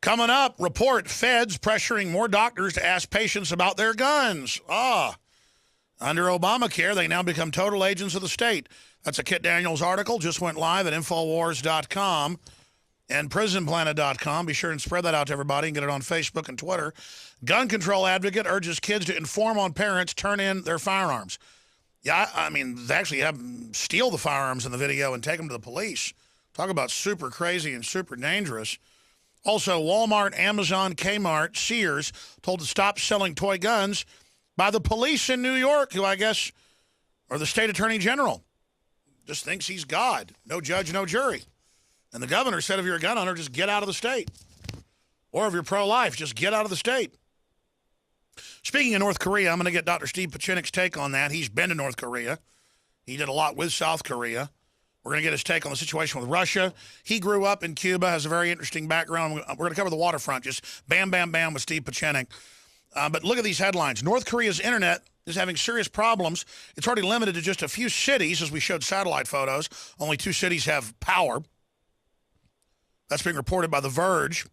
Coming up, report feds pressuring more doctors to ask patients about their guns. Under Obamacare, they now become total agents of the state. That's a Kit Daniels article. Just went live at Infowars.com and PrisonPlanet.com. Be sure and spread that out to everybody and get it on Facebook and Twitter. Gun control advocate urges kids to inform on parents turn in their firearms. Yeah, I mean, they actually have them steal the firearms in the video and take them to the police. Talk about super crazy and super dangerous. Also, Walmart, Amazon, Kmart, Sears told to stop selling toy guns by the police in New York, who I guess are the state attorney general. Just thinks he's God. No judge, no jury. And the governor said if you're a gun owner, just get out of the state. Or if you're pro-life, just get out of the state. Speaking of North Korea, I'm going to get Dr. Steve Pachinik's take on that. He's been to North Korea. He did a lot with South Korea. We're going to get his take on the situation with Russia. He grew up in Cuba, has a very interesting background. We're going to cover the waterfront, just bam, bam, bam with Steve Pachinik. But look at these headlines. North Korea's internet is having serious problems. It's already limited to just a few cities, as we showed satellite photos. Only 2 cities have power. That's being reported by The Verge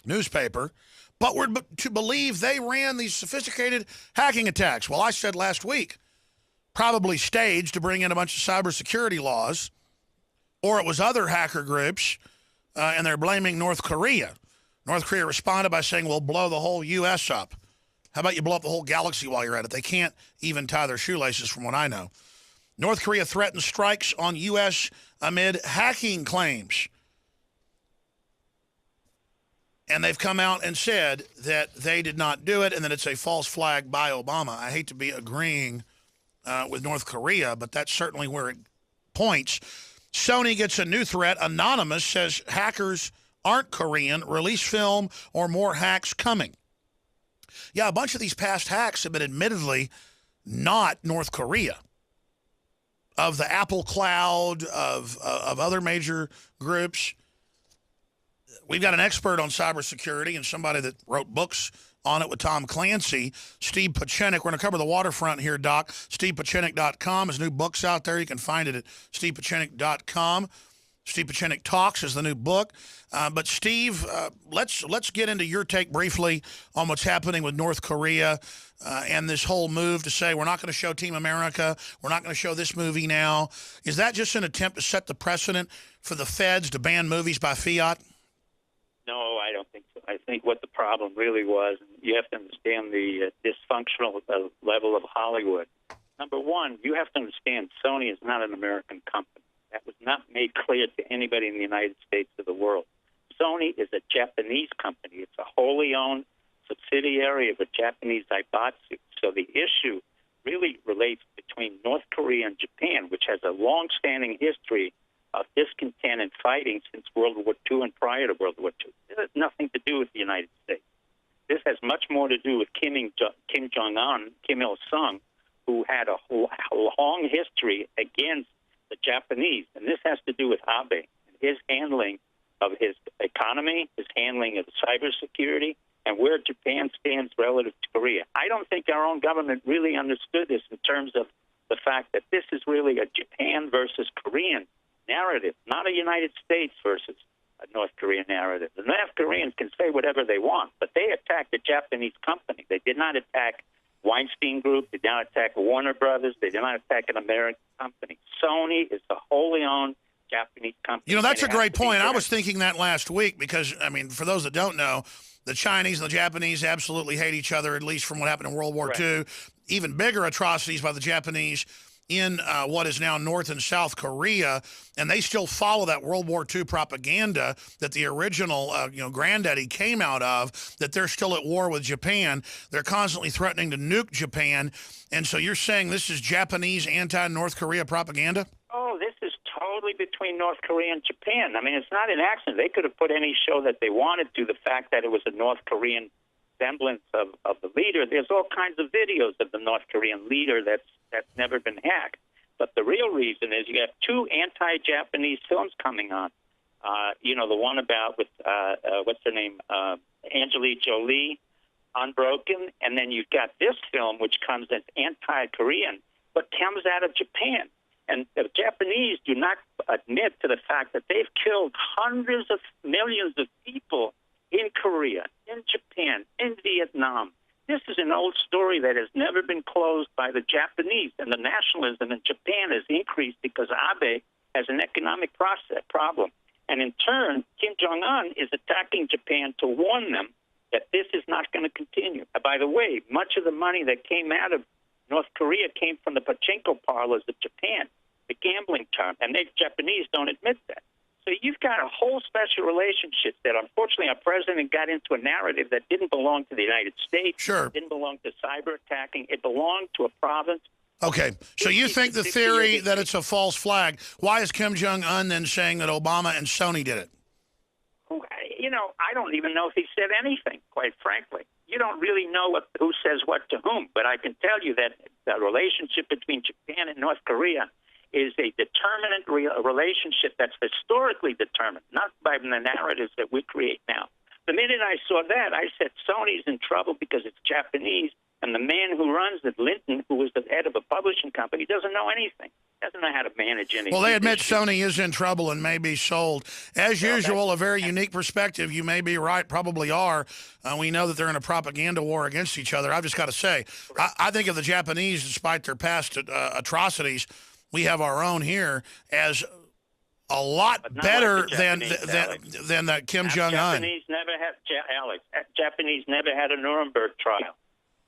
newspaper. But we're to believe they ran these sophisticated hacking attacks. Well, I said last week, probably staged to bring in a bunch of cybersecurity laws, or it was other hacker groups, and they're blaming North Korea. North Korea responded by saying, we'll blow the whole U.S. up. How about you blow up the whole galaxy while you're at it? They can't even tie their shoelaces from what I know. North Korea threatens strikes on U.S. amid hacking claims. And they've come out and said that they did not do it and that it's a false flag by Obama. I hate to be agreeing with North Korea, but that's certainly where it points. Sony gets a new threat. Anonymous says hackers aren't Korean. Release film or more hacks coming. Yeah, a bunch of these past hacks have been admittedly not North Korea. Of the Apple Cloud, of other major groups. We've got an expert on cybersecurity and somebody that wrote books on it with Tom Clancy, Steve Pachinik. We're going to cover the waterfront here, Doc. StevePachinik.com. His new book's out there. You can find it at StevePachinik.com. Steve Pachinik Talks is the new book. But, Steve, let's get into your take briefly on what's happening with North Korea and this whole move to say we're not going to show Team America, we're not going to show this movie now. Is that just an attempt to set the precedent for the feds to ban movies by fiat? No, I don't think so. I think what the problem really was, and you have to understand the dysfunctional level of Hollywood. Number one, you have to understand Sony is not an American company. That was not made clear to anybody in the United States or the world. Sony is a Japanese company. It's a wholly owned subsidiary of a Japanese Zaibatsu. So the issue really relates between North Korea and Japan, which has a long-standing history of discontent and fighting since World War II and prior to World War II. This has nothing to do with the United States. This has much more to do with Kim Jong-un, Kim Il-sung, who had a long history against the Japanese. And this has to do with Abe and his handling of his economy, his handling of cybersecurity, and where Japan stands relative to Korea. I don't think our own government really understood this in terms of the fact that this is really a Japan versus Korean narrative, not a United States versus a North Korean narrative. The North Koreans can say whatever they want, but they attacked a Japanese company. They did not attack Weinstein Group. They did not attack Warner Brothers. They did not attack an American company. Sony is a wholly owned Japanese company. You know, that's a great point. I was thinking that last week because, I mean, for those that don't know, the Chinese and the Japanese absolutely hate each other, at least from what happened in World War II. Even bigger atrocities by the Japanese in what is now North and South Korea, and they still follow that World War II propaganda that the original, granddaddy came out of, that they're still at war with Japan. They're constantly threatening to nuke Japan. And so you're saying this is Japanese anti-North Korea propaganda? Oh, this is totally between North Korea and Japan. I mean, it's not an accident. They could have put any show that they wanted to. The fact that it was a North Korean semblance of the leader. There's all kinds of videos of the North Korean leader that's never been hacked. But the real reason is you have 2 anti-Japanese films coming on. The one about with, what's her name, Angelique Jolie, Unbroken, and then you've got this film which comes as anti-Korean, but comes out of Japan. And the Japanese do not admit to the fact that they've killed hundreds of millions of people in Korea, in Japan, in Vietnam. This is an old story that has never been closed by the Japanese, and the nationalism in Japan has increased because Abe has an economic problem. And in turn, Kim Jong-un is attacking Japan to warn them that this is not going to continue. By the way, much of the money that came out of North Korea came from the pachinko parlors of Japan, the gambling term, and the Japanese don't admit that. So you've got a whole special relationship that, unfortunately, our president got into a narrative that didn't belong to the United States. Sure. Didn't belong to cyber attacking. It belonged to a province. Okay, so you think the theory that it's a false flag, why is Kim Jong-un then saying that Obama and Sony did it? You know, I don't even know if he said anything, quite frankly. You don't really know who says what to whom, but I can tell you that the relationship between Japan and North Korea is a determinant relationship that's historically determined, not by the narratives that we create now. The minute I saw that, I said Sony's in trouble because it's Japanese, and the man who runs it, Linton, who was the head of a publishing company, doesn't know anything. Doesn't know how to manage anything. Well, they admit Sony is in trouble and may be sold. As usual, a very unique perspective. You may be right, probably are. We know that they're in a propaganda war against each other. I've just got to say, I think of the Japanese, despite their past atrocities, we have our own here as a lot better than that Kim Jong-un. Japanese never had a Nuremberg trial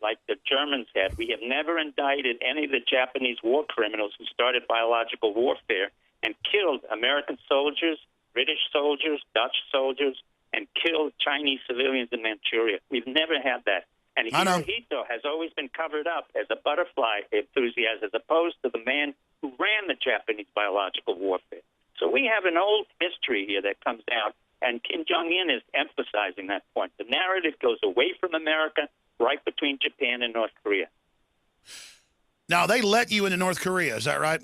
like the Germans had. We have never indicted any of the Japanese war criminals who started biological warfare and killed American soldiers, British soldiers, Dutch soldiers, and killed Chinese civilians in Manchuria. We've never had that. And Hirohito has always been covered up as a butterfly enthusiast as opposed to the man who ran the Japanese biological warfare. So we have an old history here that comes out, and Kim Jong-un is emphasizing that point. The narrative goes away from America, right between Japan and North Korea. Now, they let you into North Korea, is that right?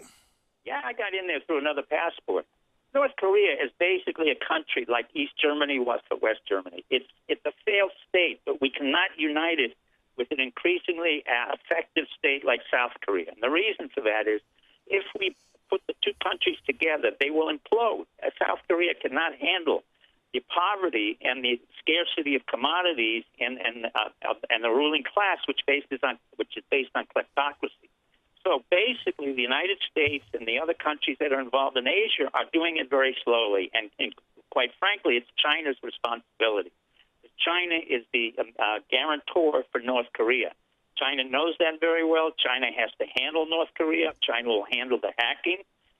Yeah, I got in there through another passport. North Korea is basically a country like East Germany was for West Germany. It's a failed state, but we cannot unite it with an increasingly effective state like South Korea. And the reason for that is if we put the two countries together, they will implode. South Korea cannot handle the poverty and the scarcity of commodities and the ruling class, which is based on kleptocracy. So basically, the United States and the other countries that are involved in Asia are doing it very slowly, and quite frankly, it's China's responsibility. China is the guarantor for North Korea. China knows that very well. China has to handle North Korea. China will handle the hacking.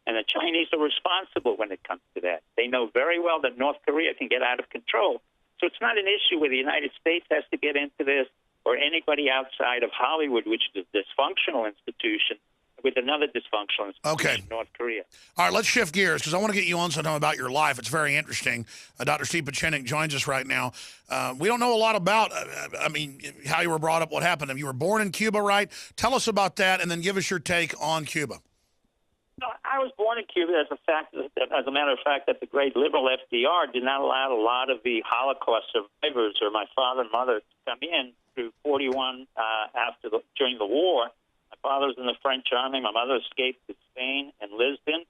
And the Chinese are responsible when it comes to that. They know very well that North Korea can get out of control. So it's not an issue where the United States has to get into this or anybody outside of Hollywood, which is a dysfunctional institution, with another dysfunctional institution in North Korea. All right, let's shift gears because I want to get you on something about your life. It's very interesting. Dr. Steve Pachinik joins us right now. We don't know a lot about, how you were brought up, what happened. You were born in Cuba, right? Tell us about that, and then give us your take on Cuba. No, I was born in Cuba as a matter of fact, that the great liberal FDR did not allow a lot of the Holocaust survivors or my father and mother to come in through 41 during the war. My father was in the French army. My mother escaped to Spain and Lisbon,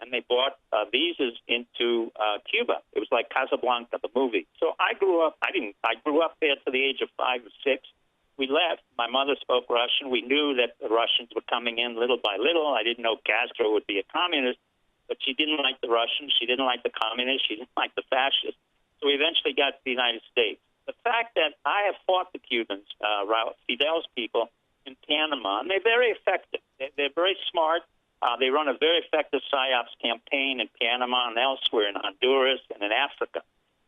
and they bought visas into Cuba. It was like Casablanca, the movie. So I grew up. I grew up there to the age of 5 or 6. We left. My mother spoke Russian. We knew that the Russians were coming in little by little. I didn't know Castro would be a communist, but she didn't like the Russians. She didn't like the communists. She didn't like the fascists. So we eventually got to the United States. The fact that I have fought the Cubans, Fidel's people, in Panama, and they're very effective. They're very smart. They run a very effective PSYOPs campaign in Panama and elsewhere in Honduras and in Africa.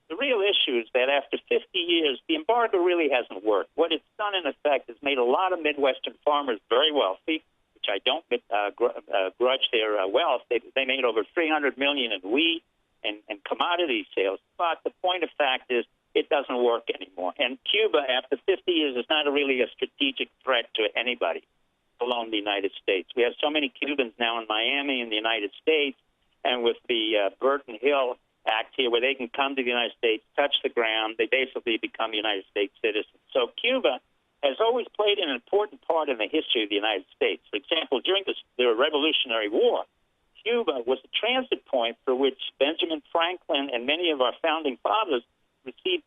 The real issue is that after 50 years, the embargo really hasn't worked. What it's done, in effect, is made a lot of Midwestern farmers very wealthy, which I don't grudge their wealth. They made over $300 million in wheat and commodity sales. But the point of fact is it doesn't work anymore. And Cuba, after 50 years, is not really a strategic threat to anybody, alone the United States. We have so many Cubans now in Miami in the United States, and with the Burton Hill Act here, where they can come to the United States, touch the ground, they basically become United States citizens. So Cuba has always played an important part in the history of the United States. For example, during the Revolutionary War, Cuba was a transit point for which Benjamin Franklin and many of our founding fathers received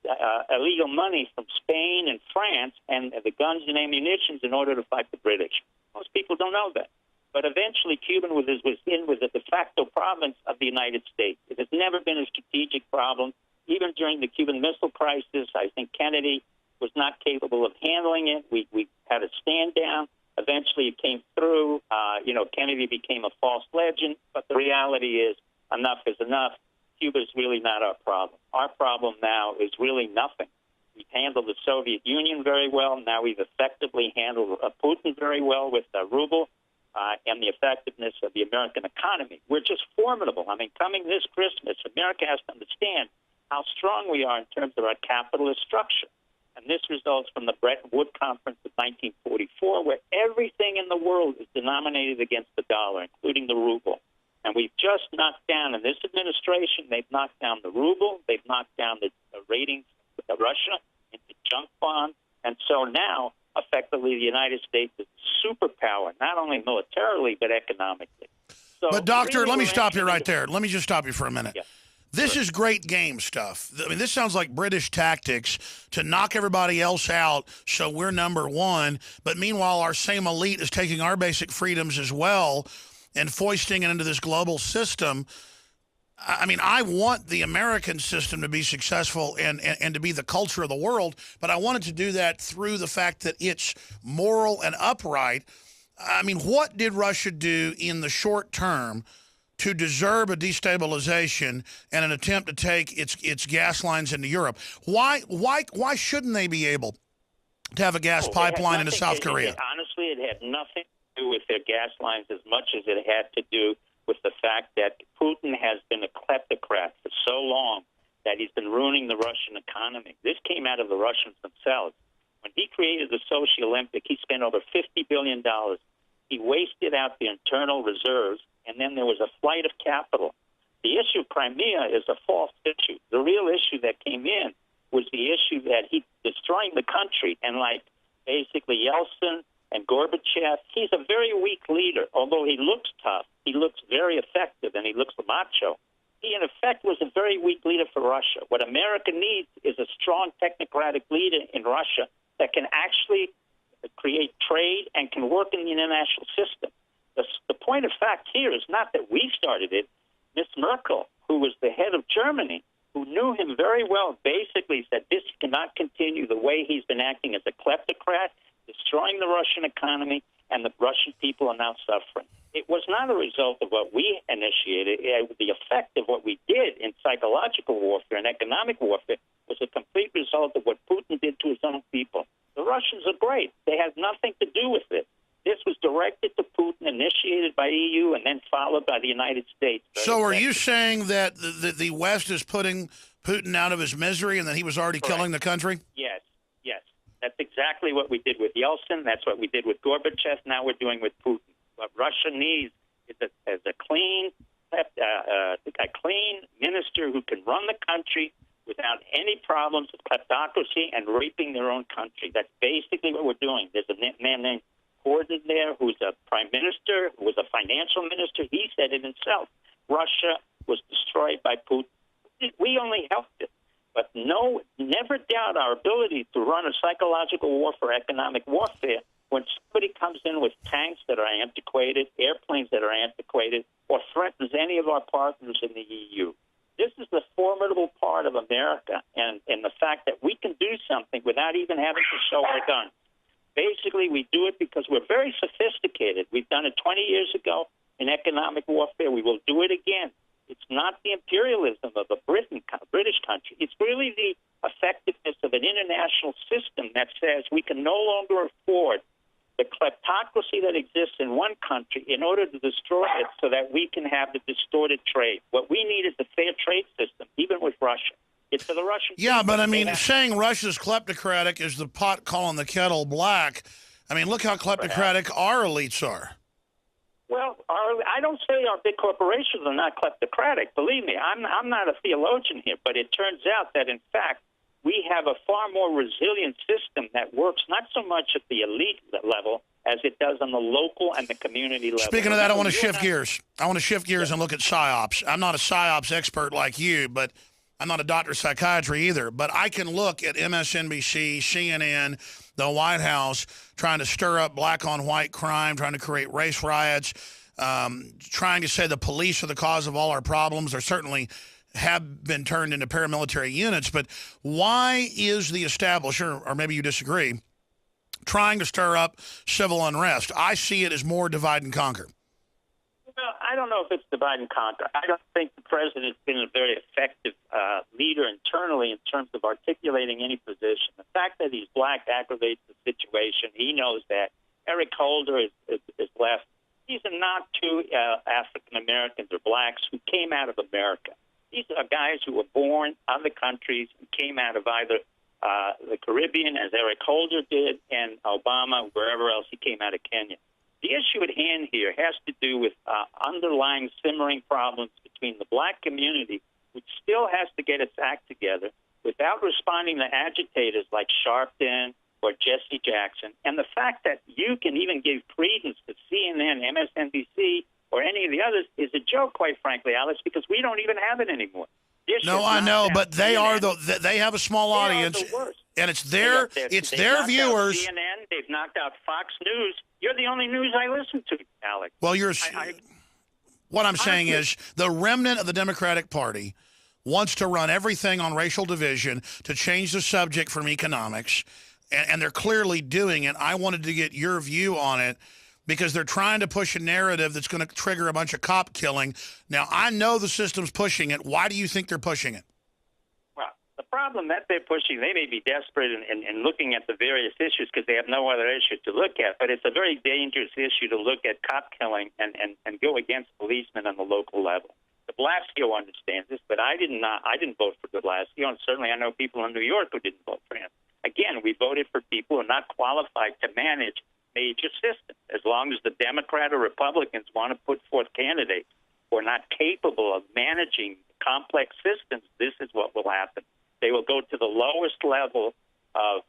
illegal money from Spain and France and the guns and ammunition in order to fight the British. Most people don't know that. But eventually, Cuba was a de facto province of the United States. It has never been a strategic problem. Even during the Cuban Missile Crisis, I think Kennedy was not capable of handling it. We had a stand down. Eventually, it came through. Kennedy became a false legend. But the reality is, enough is enough. Cuba is really not our problem. Our problem now is really nothing. We've handled the Soviet Union very well. Now we've effectively handled Putin very well with the ruble and the effectiveness of the American economy. We're just formidable. I mean, coming this Christmas, America has to understand how strong we are in terms of our capitalist structure. And this results from the Bretton Woods Conference of 1944, where everything in the world is denominated against the dollar, including the ruble. And we've just knocked down, in this administration, they've knocked down the ruble, they've knocked down the ratings of Russia into junk bonds. And so now, effectively, the United States is a superpower, not only militarily, but economically. So but, Doctor, really let me stop you right there. Let me just stop you for a minute. Yeah. This is great game stuff. I mean, this sounds like British tactics to knock everybody else out so we're number one. But meanwhile, our same elite is taking our basic freedoms as well and foisting it into this global system. I mean, I want the American system to be successful and to be the culture of the world, but I wanted to do that through the fact that it's moral and upright. I mean, what did Russia do in the short term to deserve a destabilization and an attempt to take its gas lines into Europe? Why shouldn't they be able to have a gas pipeline into South Korea? Honestly, it had nothing to do with their gas lines as much as it had to do with the fact that Putin has been a kleptocrat for so long that he's been ruining the Russian economy. This came out of the Russians themselves. When he created the Sochi Olympic, he spent over $50 billion. He wasted out the internal reserves, and then there was a flight of capital. The issue of Crimea is a false issue. The real issue that came in was the issue that he's destroying the country. And like basically Yeltsin and Gorbachev, he's a very weak leader. Although he looks tough, he looks very effective, and he looks macho. He, in effect, was a very weak leader for Russia. What America needs is a strong technocratic leader in Russia that can actually create trade and can work in the international system. The point of fact here is not that we started it. Miss Merkel, who was the head of Germany, who knew him very well, basically said this cannot continue the way he's been acting as a kleptocrat, destroying the Russian economy, and the Russian people are now suffering. It was not a result of what we initiated. The effect of what we did in psychological warfare and economic warfare was a complete result of what Putin did to his own people. The Russians are great. They had nothing to do with it. This was directed to Putin, initiated by EU, and then followed by the United States. So are you saying that the West is putting Putin out of his misery and that he was already killing the country? Yes. That's exactly what we did with Yeltsin. That's what we did with Gorbachev. Now we're doing with Putin. What Russia needs is a clean minister who can run the country without any problems with kleptocracy and raping their own country. That's basically what we're doing. There's a man named Gordon there who's a prime minister, who was a financial minister. He said it himself. Russia was destroyed by Putin. We only helped it. But never doubt our ability to run a psychological warfare, economic warfare, when somebody comes in with tanks that are antiquated, airplanes that are antiquated, or threatens any of our partners in the EU. This is the formidable part of America and the fact that we can do something without even having to show our guns. Basically, we do it because we're very sophisticated. We've done it 20 years ago in economic warfare. We will do it again. It's not the imperialism of a British country. It's really the effectiveness of an international system that says we can no longer afford the kleptocracy that exists in one country in order to destroy it so that we can have the distorted trade. What we need is a fair trade system, even with Russia. It's for the Russians. Yeah, but I mean, saying Russia's kleptocratic is the pot calling the kettle black. I mean, look how kleptocratic our elites are. Well, I don't say our big corporations are not kleptocratic. Believe me, I'm not a theologian here, but it turns out that, in fact, we have a far more resilient system that works not so much at the elite level as it does on the local and the community level. Speaking of that, I want to shift gears. I want to shift gears and look at PSYOPs. I'm not a PSYOPs expert like you, but I'm not a doctor of psychiatry either, but I can look at MSNBC, CNN, the White House trying to stir up black-on-white crime, trying to create race riots, trying to say the police are the cause of all our problems. They're certainly have been turned into paramilitary units, but why is the establishment, or maybe you disagree, trying to stir up civil unrest? I see it as more divide and conquer. Well, I don't know if it's divide and conquer. I don't think the president's been a very effective leader internally in terms of articulating any position. The fact that he's black aggravates the situation. He knows that. Eric Holder is left. These are not two African Americans or blacks who came out of America. These are guys who were born other countries and came out of either the Caribbean, as Eric Holder did, and Obama, wherever else he came out of Kenya. The issue at hand here has to do with underlying simmering problems between the black community, which still has to get its act together without responding to agitators like Sharpton or Jesse Jackson, and the fact that you can even give credence to CNN, MSNBC, or any of the others is a joke, quite frankly, Alex, because we don't even have it anymore. No, I know, but they CNN, they have a small audience, and it's their viewers. CNN, they've knocked out Fox News. You're the only news I listen to, Alex. Well, what I'm saying is the remnant of the Democratic Party wants to run everything on racial division to change the subject from economics, and they're clearly doing it. I wanted to get your view on it, because they're trying to push a narrative that's going to trigger a bunch of cop killing. Now, I know the system's pushing it. Why do you think they're pushing it? Well, the problem that they're pushing, they may be desperate in looking at the various issues because they have no other issue to look at, but it's a very dangerous issue to look at cop killing and go against policemen on the local level. De Blasio understands this, but I didn't vote for De Blasio, and certainly I know people in New York who didn't vote for him. Again, we voted for people who are not qualified to manage major systems. As long as the Democrat or Republicans want to put forth candidates who are not capable of managing complex systems, this is what will happen. They will go to the lowest level of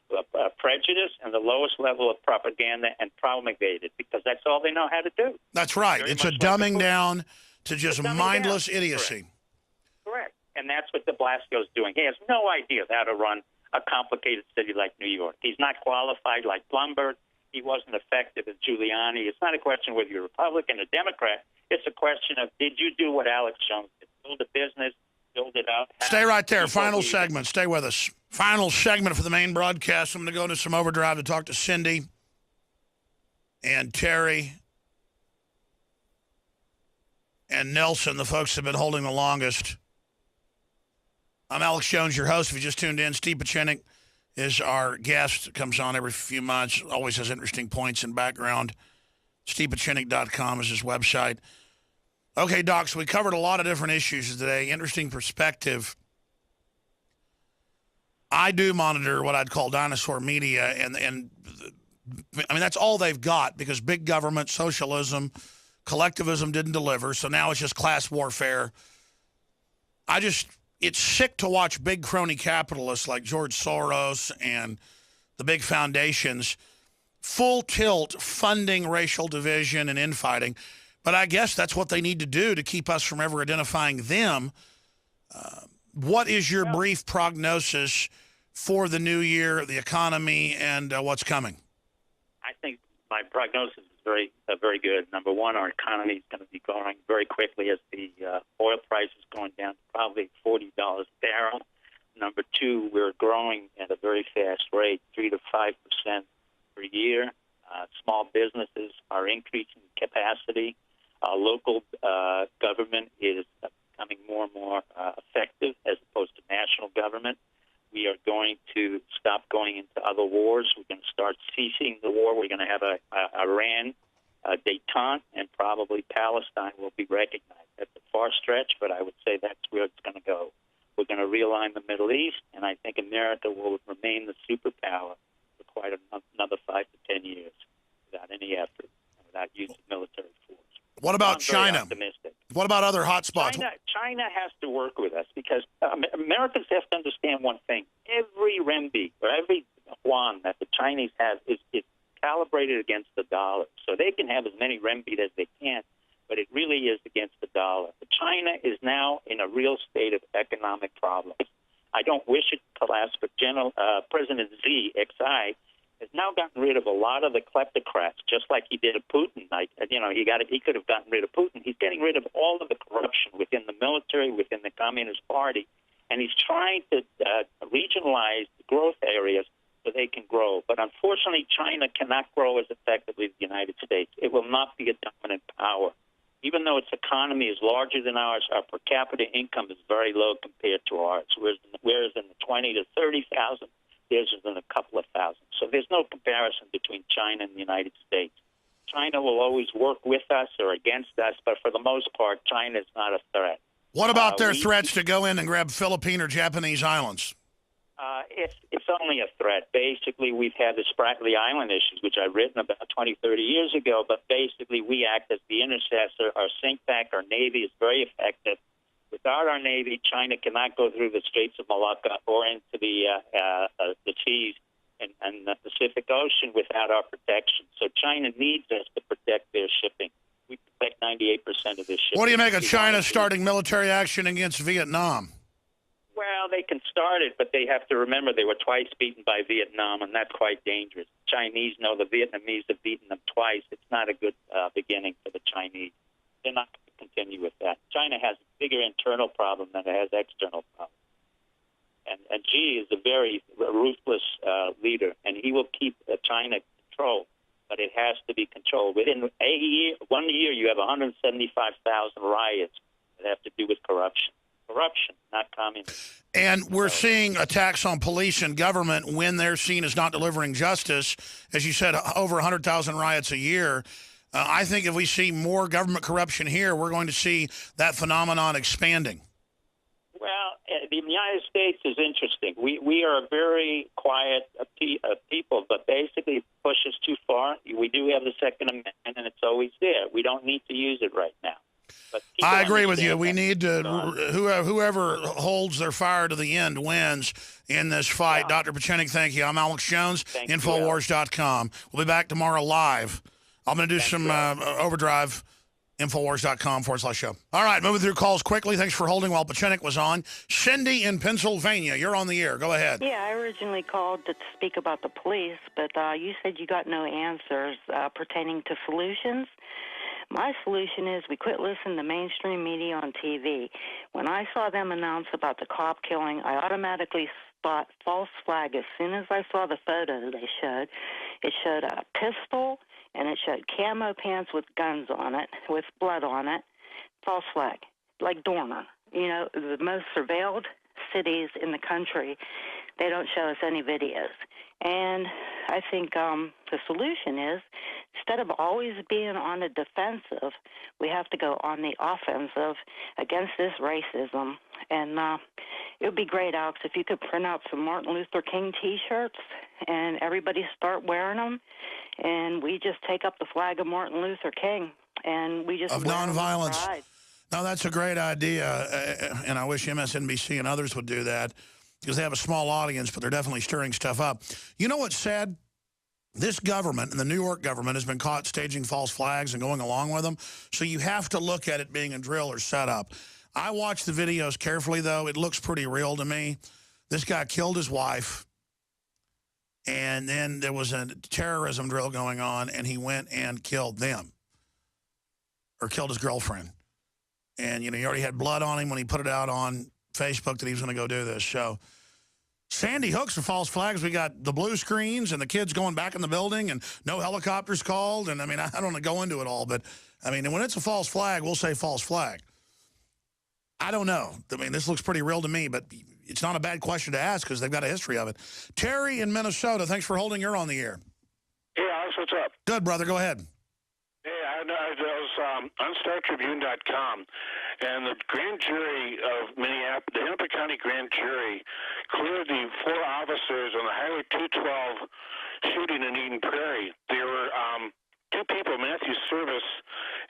prejudice and the lowest level of propaganda and promulgate it, because that's all they know how to do. That's right. It's a dumbing down to just mindless idiocy. Correct. And that's what de Blasio is doing. He has no idea how to run a complicated city like New York. He's not qualified like Bloomberg. He wasn't effective as Giuliani. It's not a question whether you're Republican or Democrat. It's a question of, did you do what Alex Jones did? Build a business, build it up. Stay right there. Final segment. Stay with us. Final segment for the main broadcast. I'm going to go into some overdrive to talk to Cindy and Terry and Nelson, the folks that have been holding the longest. I'm Alex Jones, your host. If you just tuned in, Steve Pachenik is our guest. Comes on every few months. Always has interesting points and background. StevePachenik.com is his website. Okay, Doc, so we covered a lot of different issues today. Interesting perspective. I do monitor what I'd call dinosaur media, and I mean, that's all they've got, because big government, socialism, collectivism didn't deliver, so now it's just class warfare. It's sick to watch big crony capitalists like George Soros and the big foundations full tilt funding racial division and infighting. But I guess that's what they need to do to keep us from ever identifying them. What is your brief prognosis for the new year, the economy, and what's coming? I think my prognosis is very good. Number one, our economy is going to be growing very quickly as the oil price is going down to probably $40 a barrel. Number two, we're growing at a very fast rate, 3 to 5% per year. Small businesses are increasing capacity. Local government is becoming more and more effective as opposed to national government. We are going to stop going into other wars. We're going to start ceasing the war. We're going to have a Iran détente, and probably Palestine will be recognized. That's a far stretch, but I would say that's where it's going to go. We're going to realign the Middle East, and I think America will remain the superpower for quite another 5 to 10 years without any effort, without use of military force. What about China? Optimistic. What about other hot spots? China has to work with us, because Americans have to understand one thing. Every renminbi or every yuan that the Chinese have is calibrated against the dollar. So they can have as many renminbi as they can. but it really is against the dollar. China is now in a real state of economic problems. I don't wish it to collapse, but President Xi, XI, has now gotten rid of a lot of the kleptocrats, just like he did of Putin. He could have gotten rid of Putin. He's getting rid of all of the corruption within the military, within the Communist Party, and he's trying to regionalize the growth areas so they can grow. But unfortunately, China cannot grow as effectively as the United States. It will not be a dominant power. Even though its economy is larger than ours, our per capita income is very low compared to ours, whereas in the 20 to 30,000, theirs is in a couple of thousand. So there's no comparison between China and the United States. China will always work with us or against us, but for the most part, China is not a threat. What about their threats to go in and grab Philippine or Japanese islands? It's only a threat. Basically, we've had the Spratly Island issues, which I've written about 20, 30 years ago, but basically we act as the intercessor. Our sink pack, our Navy is very effective. Without our Navy, China cannot go through the Straits of Malacca or into the seas and the Pacific Ocean without our protection. So China needs us to protect their shipping. We protect 98% of this shipping. What do you make of China starting military action against Vietnam? Well, they can start it, but they have to remember they were twice beaten by Vietnam, and that's quite dangerous. Chinese know the Vietnamese have beaten them twice. It's not a good beginning for the Chinese. They're not going to continue with that. China has a bigger internal problem than it has external problems. And Xi is a very ruthless leader, and he will keep China controlled, but it has to be controlled. Within 1 year, you have 175,000 riots that have to do with corruption. Corruption, not communism. And we're seeing attacks on police and government when they're seen as not delivering justice. As you said, over 100,000 riots a year. I think if we see more government corruption here, we're going to see that phenomenon expanding. Well, the United States is interesting. We are a very quiet people, but basically it pushes too far. We do have the Second Amendment, and it's always there. We don't need to use it right now. I agree with you. We need to, whoever holds their fire to the end wins in this fight. Yeah. Dr. Pachenik, thank you. I'm Alex Jones, Infowars.com. We'll be back tomorrow live. I'm going to do some overdrive, Infowars.com/show. All right, moving through calls quickly. Thanks for holding while Pachenik was on. Cindy in Pennsylvania, you're on the air. Go ahead. Yeah, I originally called to speak about the police, but you said you got no answers pertaining to solutions. My solution is we quit listening to mainstream media on TV. When I saw them announce about the cop killing, I automatically thought false flag as soon as I saw the photo they showed. It showed a pistol, and it showed camo pants with guns on it, with blood on it. False flag, like Dormer. You know, the most surveilled cities in the country, they don't show us any videos. And I think the solution is, instead of always being on the defensive, we have to go on the offensive against this racism. And it would be great, Alex, if you could print out some Martin Luther King T-shirts and everybody start wearing them, and we just take up the flag of Martin Luther King, and we just of nonviolence. No, that's a great idea, and I wish MSNBC and others would do that, because they have a small audience, but they're definitely stirring stuff up. You know what's sad? This government, and the New York government, has been caught staging false flags and going along with them. So you have to look at it being a drill or setup. I watched the videos carefully, though. It looks pretty real to me. This guy killed his wife, and then there was a terrorism drill going on, and he went and killed them, or killed his girlfriend. And, you know, he already had blood on him when he put it out on Facebook that he was going to go do this. So Sandy Hook's for false flags. We got the blue screens and the kids going back in the building and no helicopters called. And, I mean, I don't want to go into it all, but, I mean, when it's a false flag, we'll say false flag. I don't know. I mean, this looks pretty real to me, but it's not a bad question to ask because they've got a history of it. Terry in Minnesota, thanks for holding. You're on the air. Hey, Alex, what's up? Good, brother. Go ahead. Hey, I was on StarTribune.com, and the grand jury of Minneapolis, the Hennepin County grand jury, cleared the 4 officers on the Highway 212 shooting in Eden Prairie. There were 2 people, Matthew Service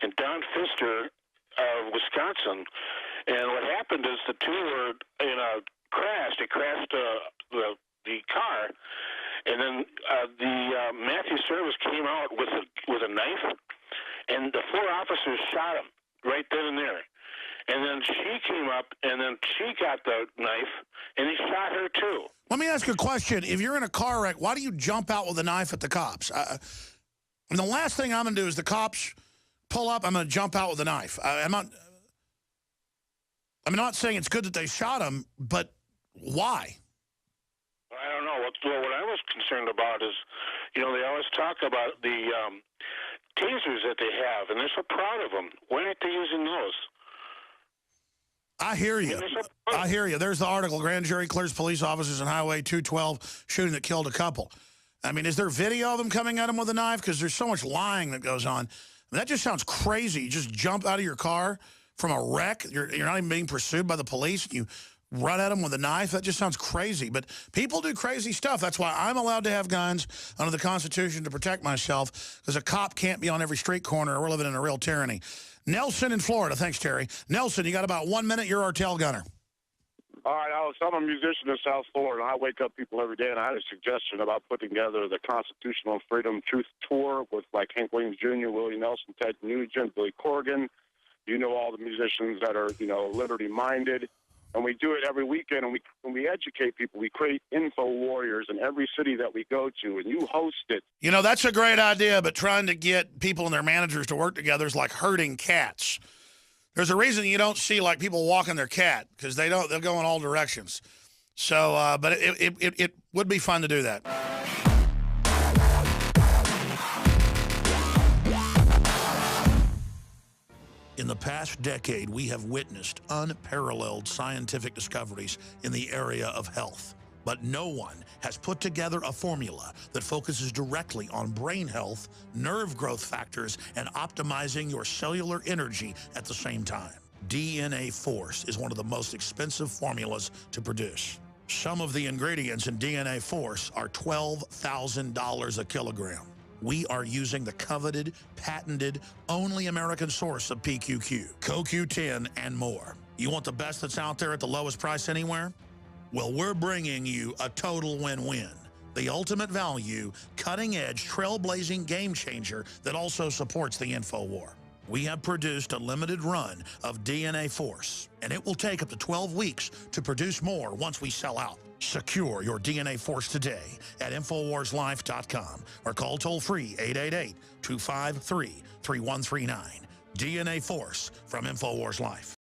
and Don Pfister of Wisconsin. And what happened is the 2 were in a crash. They crashed the car, and then the Matthew Service came out with a knife And the 4 officers shot him right then and there. And then she came up, and then she got the knife, and he shot her too. Let me ask you a question. If you're in a car wreck, why do you jump out with a knife at the cops? And the last thing I'm going to do is the cops pull up, I'm going to jump out with a knife. I'm not saying it's good that they shot him, but why? I don't know. What I was concerned about is, they always talk about the tasers that they have, and they're so proud of them. Why aren't they using those? I hear you. I hear you. There's the article, grand jury clears police officers on Highway 212 shooting that killed a couple. I mean, is there video of them coming at him with a knife? Because there's so much lying that goes on. I mean, that just sounds crazy. You just jump out of your car from a wreck. You're not even being pursued by the police. And you run at them with a knife. That just sounds crazy. But people do crazy stuff. That's why I'm allowed to have guns under the Constitution to protect myself, because a cop can't be on every street corner. We're living in a real tyranny. Nelson in Florida. Thanks, Terry. Nelson, you got about 1 minute. You're our tail gunner. All right, Alex, I'm a musician in South Florida, and I wake up people every day, and I had a suggestion about putting together the Constitutional Freedom Truth Tour with, like, Hank Williams Jr., Willie Nelson, Ted Nugent, Billy Corgan. You know all the musicians that are, liberty-minded. And we do it every weekend, and when we educate people, we create info warriors in every city that we go to, and you host it. That's a great idea, but trying to get people and their managers to work together is like herding cats. There's a reason you don't see, like, people walking their cat, because they'll go in all directions. So, but it would be fun to do that. In the past decade, we have witnessed unparalleled scientific discoveries in the area of health. But no one has put together a formula that focuses directly on brain health, nerve growth factors, and optimizing your cellular energy at the same time. DNA Force is one of the most expensive formulas to produce. Some of the ingredients in DNA Force are $12,000 a kilogram. We are using the coveted, patented, only American source of PQQ, CoQ10, and more. You want the best that's out there at the lowest price anywhere? Well, we're bringing you a total win-win. The ultimate value, cutting-edge, trailblazing game changer that also supports the InfoWar. We have produced a limited run of DNA Force, and it will take up to 12 weeks to produce more once we sell out. Secure your DNA Force today at InfoWarsLife.com or call toll-free 888-253-3139. DNA Force from InfoWars Life.